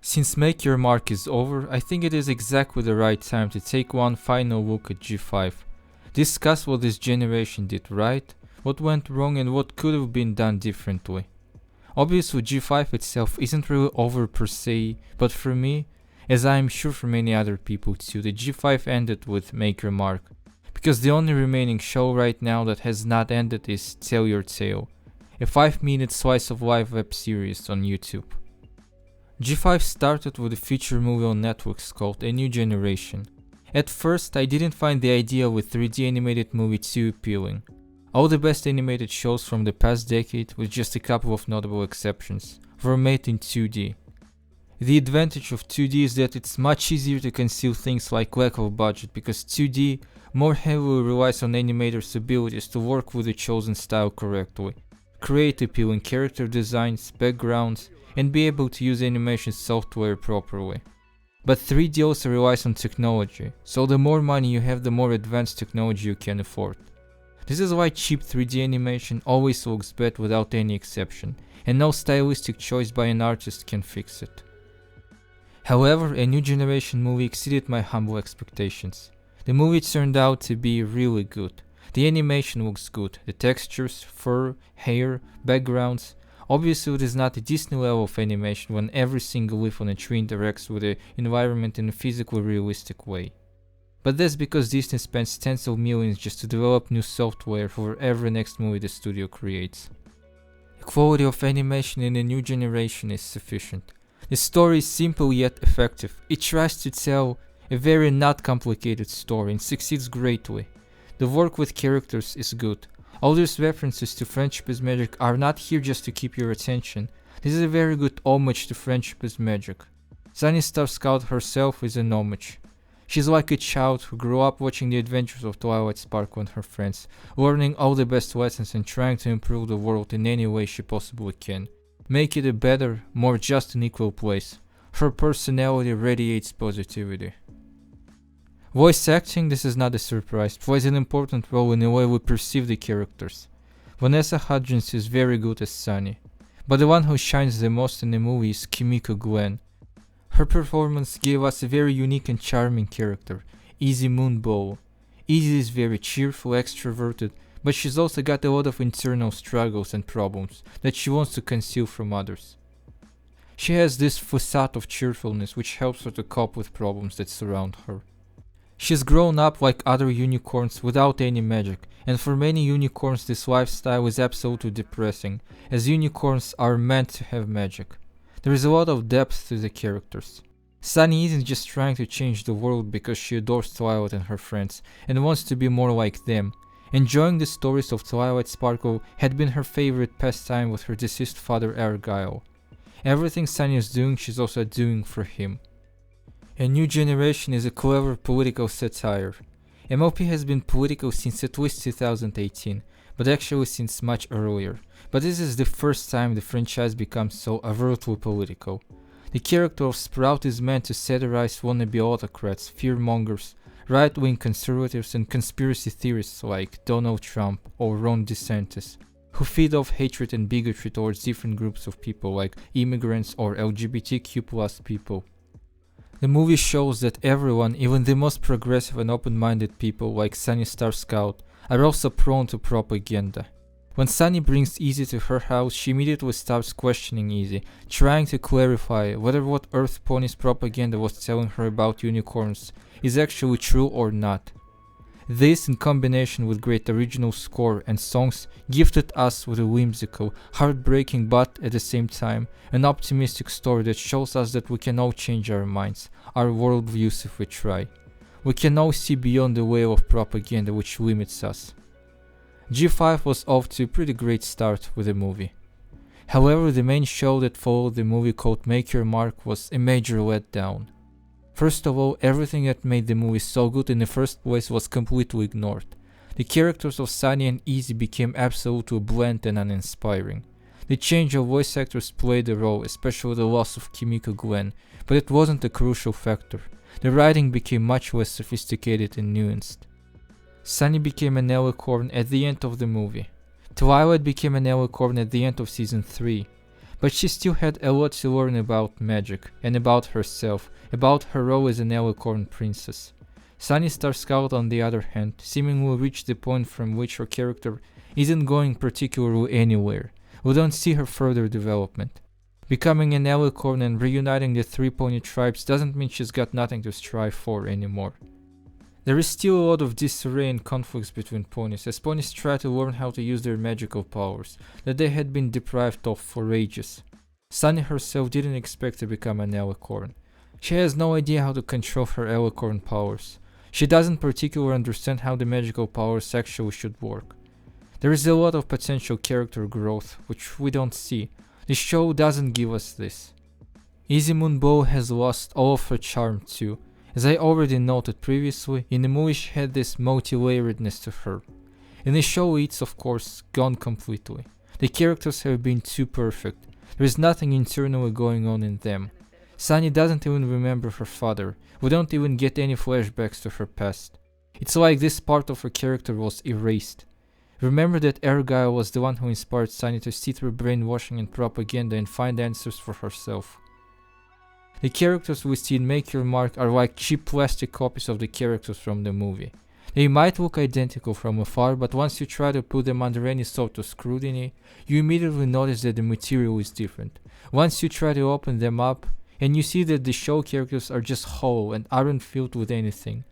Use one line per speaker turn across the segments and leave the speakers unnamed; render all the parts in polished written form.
Since Make Your Mark is over, I think it is exactly the right time to take one final look at G5. Discuss what this generation did right, what went wrong and what could have been done differently. Obviously G5 itself isn't really over per se, but for me, as I am sure for many other people too, the G5 ended with Make Your Mark. Because the only remaining show right now that has not ended is Tell Your Tale, a 5-minute slice of life web series on YouTube. G5 started with a feature movie on Netflix called A New Generation. At first, I didn't find the idea of a 3D animated movie too appealing. All the best animated shows from the past decade, with just a couple of notable exceptions, were made in 2D. The advantage of 2D is that it's much easier to conceal things like lack of budget, because 2D more heavily relies on animators' abilities to work with the chosen style correctly, create appealing character designs, backgrounds, and be able to use animation software properly. But 3D also relies on technology, so the more money you have, the more advanced technology you can afford. This is why cheap 3D animation always looks bad without any exception, and no stylistic choice by an artist can fix it. However, A New Generation movie exceeded my humble expectations. The movie turned out to be really good. The animation looks good, the textures, fur, hair, backgrounds. Obviously it is not a Disney level of animation when every single leaf on a tree interacts with the environment in a physically realistic way. But that's because Disney spends tens of millions just to develop new software for every next movie the studio creates. The quality of animation in A New Generation is sufficient. The story is simple yet effective. It tries to tell a very not complicated story and succeeds greatly. The work with characters is good. All these references to Friendship is Magic are not here just to keep your attention. This is a very good homage to Friendship is Magic. Sunny Star Scout herself is an homage. She's like a child who grew up watching the adventures of Twilight Sparkle and her friends, learning all the best lessons and trying to improve the world in any way she possibly can. Make it a better, more just and equal place. Her personality radiates positivity. Voice acting, this is not a surprise, plays an important role in the way we perceive the characters. Vanessa Hudgens is very good as Sunny, but the one who shines the most in the movie is Kimiko Glenn. Her performance gave us a very unique and charming character, Izzy Moonbow. Izzy is very cheerful, extroverted, but she's also got a lot of internal struggles and problems that she wants to conceal from others. She has this facade of cheerfulness which helps her to cope with problems that surround her. She's grown up like other unicorns without any magic, and for many unicorns this lifestyle is absolutely depressing, as unicorns are meant to have magic. There is a lot of depth to the characters. Sunny isn't just trying to change the world because she adores Twilight and her friends, and wants to be more like them. Enjoying the stories of Twilight Sparkle had been her favorite pastime with her deceased father Argyle. Everything Sunny is doing, she's also doing for him. A New Generation is a clever political satire. MLP has been political since at least 2018, but actually since much earlier. But this is the first time the franchise becomes so overtly political. The character of Sprout is meant to satirize wannabe autocrats, fearmongers, right-wing conservatives and conspiracy theorists like Donald Trump or Ron DeSantis, who feed off hatred and bigotry towards different groups of people like immigrants or LGBTQ+ people. The movie shows that everyone, even the most progressive and open-minded people like Sunny Star Scout, are also prone to propaganda. When Sunny brings Izzy to her house, she immediately starts questioning Izzy, trying to clarify whether what Earth Pony's propaganda was telling her about unicorns is actually true or not. This, in combination with great original score and songs, gifted us with a whimsical, heartbreaking but, at the same time, an optimistic story that shows us that we can all change our minds, our worldviews if we try. We can all see beyond the wave of propaganda which limits us. G5 was off to a pretty great start with the movie. However, the main show that followed the movie called Make Your Mark was a major letdown. First of all, everything that made the movie so good in the first place was completely ignored. The characters of Sunny and Izzy became absolutely bland and uninspiring. The change of voice actors played a role, especially the loss of Kimiko Glenn, but it wasn't a crucial factor. The writing became much less sophisticated and nuanced. Sunny became an alicorn at the end of the movie. Twilight became an alicorn at the end of season 3. but she still had a lot to learn about magic, and about herself, about her role as an Alicorn princess. Sunny Star Scout, on the other hand, seemingly reached the point from which her character isn't going particularly anywhere. We don't see her further development. Becoming an Alicorn and reuniting the three pony tribes doesn't mean she's got nothing to strive for anymore. There is still a lot of disarray and conflicts between ponies, as ponies try to learn how to use their magical powers that they had been deprived of for ages. Sunny herself didn't expect to become an Alicorn. She has no idea how to control her Alicorn powers. She doesn't particularly understand how the magical powers actually should work. There is a lot of potential character growth, which we don't see. The show doesn't give us this. Easy Moon Bow has lost all of her charm too. As I already noted previously, in the movie she had this multi-layeredness to her. In the show it's of course gone completely. The characters have been too perfect. There is nothing internally going on in them. Sunny doesn't even remember her father. We don't even get any flashbacks to her past. It's like this part of her character was erased. Remember that Argyle was the one who inspired Sunny to see through brainwashing and propaganda and find answers for herself. The characters we see in Make Your Mark are like cheap plastic copies of the characters from the movie. They might look identical from afar, but once you try to put them under any sort of scrutiny, you immediately notice that the material is different. Once you try to open them up, and you see that the show characters are just hollow and aren't filled with anything.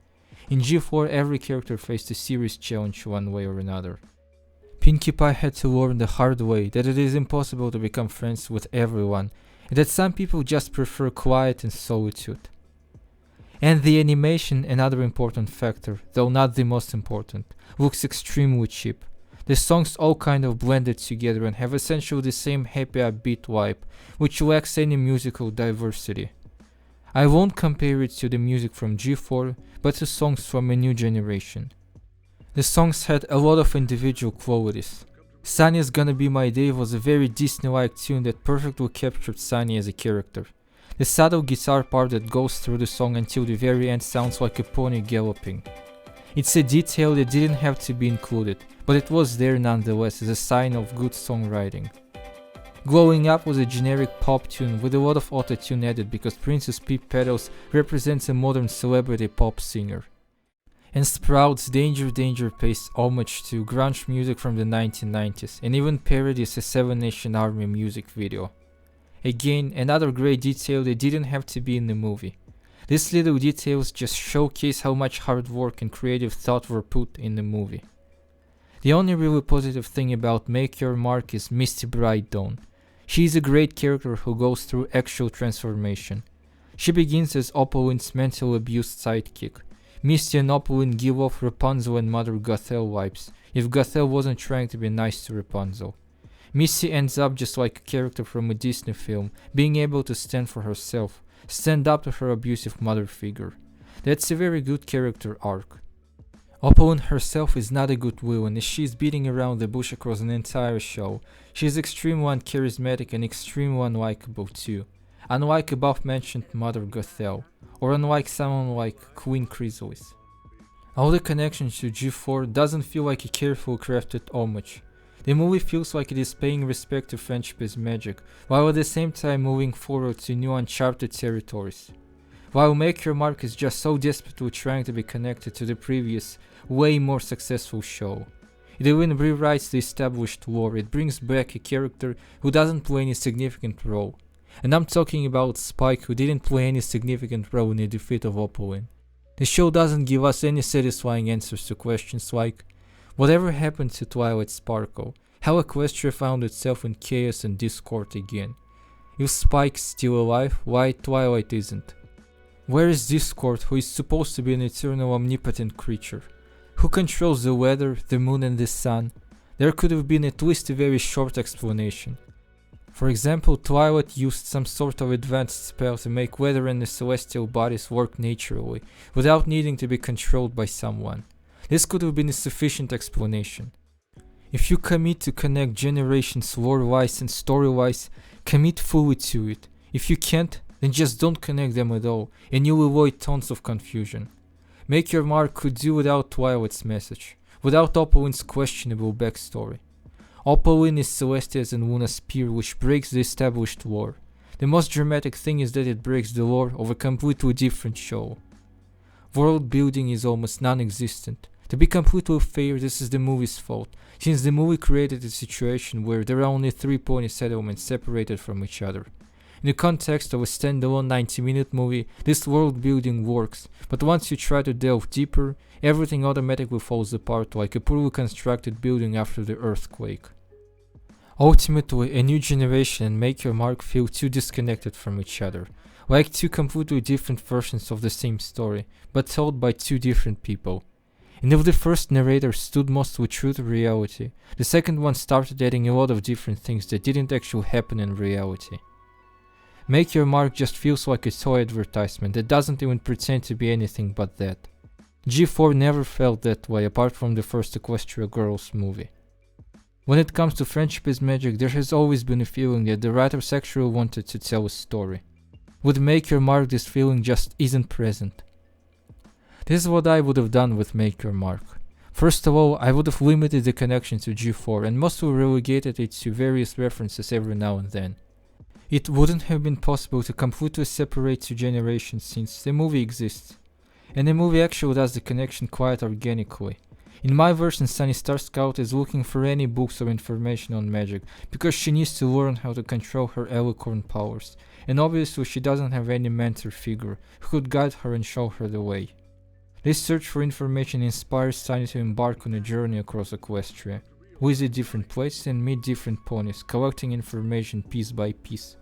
In G4 every character faced a serious challenge one way or another. Pinkie Pie had to learn the hard way that it is impossible to become friends with everyone, and that some people just prefer quiet and solitude. And the animation, another important factor, though not the most important, looks extremely cheap. The songs all kind of blended together and have essentially the same happy upbeat vibe, which lacks any musical diversity. I won't compare it to the music from G4, but to songs from a new generation. The songs had a lot of individual qualities. Sunny's Gonna Be My Day was a very Disney-like tune that perfectly captured Sunny as a character. The subtle guitar part that goes through the song until the very end sounds like a pony galloping. It's a detail that didn't have to be included, but it was there nonetheless as a sign of good songwriting. Glowing Up was a generic pop tune with a lot of auto-tune added because Princess Peep Petals represents a modern celebrity pop singer. And Sprout's Danger Danger pays homage to grunge music from the 1990s and even parodies a Seven Nation Army music video. Again, another great detail that didn't have to be in the movie. These little details just showcase how much hard work and creative thought were put in the movie. The only really positive thing about Make Your Mark is Misty Bright Dawn. She is a great character who goes through actual transformation. She begins as Opalin's mental abused sidekick. Misty and Opalin give off Rapunzel and Mother Gothel vibes, if Gothel wasn't trying to be nice to Rapunzel. Misty ends up just like a character from a Disney film, being able to stand for herself, stand up to her abusive mother figure. That's a very good character arc. Opalin herself is not a good villain as she is beating around the bush across an entire show. She is extremely uncharismatic and extremely unlikable too, unlike above mentioned Mother Gothel, or unlike someone like Queen Chrysalis. All the connections to G4 doesn't feel like a carefully crafted homage. The movie feels like it is paying respect to Friendship's magic, while at the same time moving forward to new uncharted territories. While Make Your Mark is just so desperately trying to be connected to the previous, way more successful show. It even rewrites the established lore, it brings back a character who doesn't play any significant role. And I'm talking about Spike, who didn't play any significant role in the defeat of Opalin. The show doesn't give us any satisfying answers to questions like, whatever happened to Twilight Sparkle? How Equestria found itself in chaos and discord again? If Spike's still alive, why Twilight isn't? Where is Discord, who is supposed to be an eternal omnipotent creature? Who controls the weather, the moon and the sun? There could have been at least a very short explanation. For example, Twilight used some sort of advanced spell to make weather and the celestial bodies work naturally, without needing to be controlled by someone. This could have been a sufficient explanation. If you commit to connect generations lore-wise and story-wise, commit fully to it. If you can't, then just don't connect them at all, and you'll avoid tons of confusion. Make Your Mark could do without Twilight's message, without Opalin's questionable backstory. Opaline is Celestia's and Luna's spear, which breaks the established lore. The most dramatic thing is that it breaks the lore of a completely different show. World building is almost non-existent. To be completely fair, this is the movie's fault, since the movie created a situation where there are only 3 pony settlements separated from each other. In the context of a standalone 90-minute movie, this world building works, but once you try to delve deeper, everything automatically falls apart like a poorly constructed building after the earthquake. Ultimately, a new generation and Make Your Mark feel too disconnected from each other, like two completely different versions of the same story, but told by two different people. And if the first narrator stood mostly true to reality, the second one started adding a lot of different things that didn't actually happen in reality. Make Your Mark just feels like a toy advertisement that doesn't even pretend to be anything but that. G4 never felt that way apart from the first Equestria Girls movie. When it comes to Friendship is Magic, there has always been a feeling that the writers actually wanted to tell a story. With Make Your Mark, this feeling just isn't present. This is what I would have done with Make Your Mark. First of all, I would have limited the connection to G4 and mostly relegated it to various references every now and then. It wouldn't have been possible to completely separate two generations since the movie exists. And the movie actually does the connection quite organically. In my version, Sunny Star Scout is looking for any books or information on magic because she needs to learn how to control her alicorn powers, and obviously she doesn't have any mentor figure who could guide her and show her the way. This search for information inspires Sunny to embark on a journey across Equestria, visit different places and meet different ponies, collecting information piece by piece.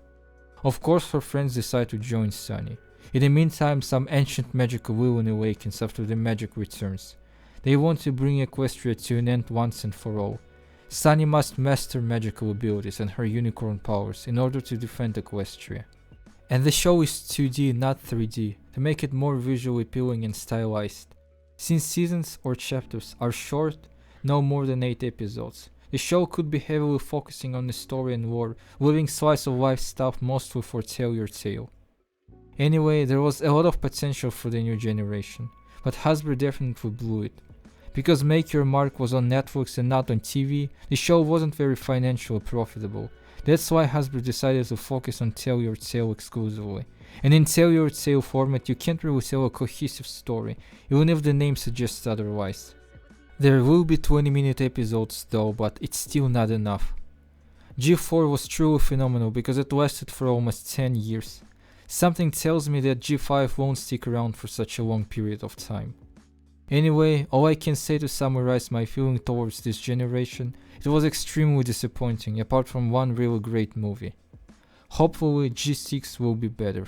Of course, her friends decide to join Sunny. In the meantime, some ancient magical villain awakens after the magic returns. They want to bring Equestria to an end once and for all. Sunny must master magical abilities and her unicorn powers in order to defend Equestria. And the show is 2D, not 3D, to make it more visually appealing and stylized. Since seasons or chapters are short, no more than 8 episodes, the show could be heavily focusing on the story and lore, leaving slice of life stuff mostly for Tell Your Tale. Anyway, there was a lot of potential for the new generation, but Hasbro definitely blew it. Because Make Your Mark was on Netflix and not on TV, the show wasn't very financially profitable. That's why Hasbro decided to focus on Tell Your Tale exclusively. And in Tell Your Tale format, you can't really tell a cohesive story, even if the name suggests otherwise. There will be 20-minute episodes though, but it's still not enough. G4 was truly phenomenal because it lasted for almost 10 years. Something tells me that G5 won't stick around for such a long period of time. Anyway, all I can say to summarize my feeling towards this generation, it was extremely disappointing apart from one really great movie. Hopefully G6 will be better.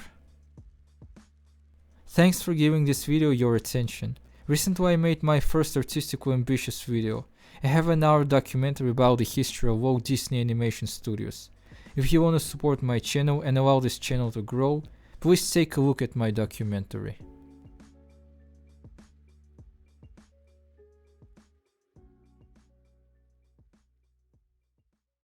Thanks for giving this video your attention. Recently I made my first artistically ambitious video. I have an hour documentary about the history of Walt Disney Animation Studios. If you want to support my channel and allow this channel to grow, please take a look at my documentary.